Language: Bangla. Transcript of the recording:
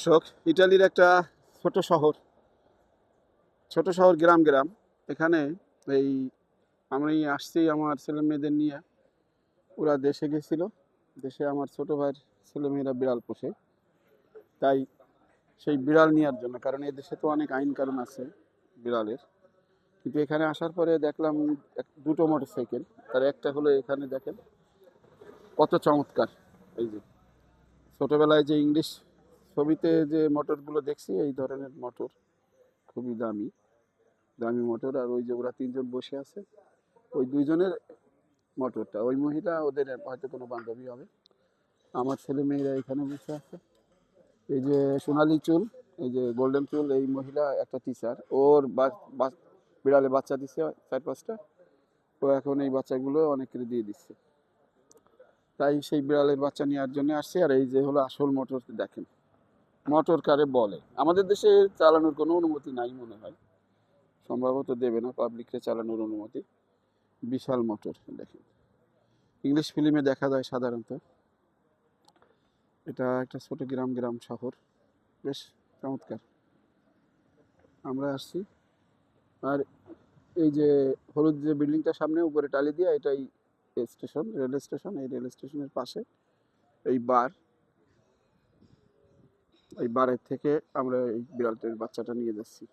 দর্শক, ইটালির একটা ছোট শহর, গ্রাম গ্রাম। এখানে এই আমি আসছি আমার ছেলে মেয়েদের নিয়ে। ওরা দেশে গেছিল। দেশে আমার ছোট ভাইয়ের ছেলে মেয়েরা বিড়াল পোষে। তাই সেই বিড়াল নেওয়ার জন্য, কারণ এই দেশে তো অনেক আইন কানুন আছে বিড়ালের। কিন্তু এখানে আসার পরে দেখলাম দুটো মোটরসাইকেল। তার একটা হলো, এখানে দেখেন কত চমৎকার। এই যে ছোটবেলায় যে ইংলিশ ছবিতে যে মোটরগুলো দেখছি, এই ধরনের মোটর, খুবই দামি দামি মোটর। আর ওই যে ওরা তিনজন বসে আছে, ওই দুইজনের মোটরটা। ওই মহিলা ওদের হয়তো কোনো বান্ধবী হবে। আমার ছেলে মেয়েরা এখানে বসে আছে। এই যে সোনালি চুল, এই যে গোল্ডেন চুল, এই মহিলা একটা টিচার। ওর বিড়ালে বাচ্চা দিচ্ছে 4-5টা। ও এখন এই বাচ্চাগুলো অনেকের দিয়ে দিচ্ছে। তাই সেই বিড়ালের বাচ্চা নেওয়ার জন্য আসছে। আর এই যে হলো আসল মোটর, দেখেন মোটর কারে বলে। আমাদের দেশে চালানোর কোনো অনুমতি নাই মনে হয়, সম্ভবত দেবে না পাবলিককে চালানোর অনুমতি। বিশাল মোটর দেখেন, ইংলিশ ফিল্মে দেখা যায় সাধারণত। এটা একটা ছোট গ্রাম গ্রাম শহর, বেশ চমৎকার। আমরা আসছি। আর এই যে হলুদ যে বিল্ডিংটার সামনে উপরে টালি দিয়ে, এটাই স্টেশন, রেল স্টেশন। এই রেল স্টেশনের পাশে এই বার, এই বারের থেকে আমরা এই বিড়ালটির বাচ্চাটা নিয়ে যাচ্ছি।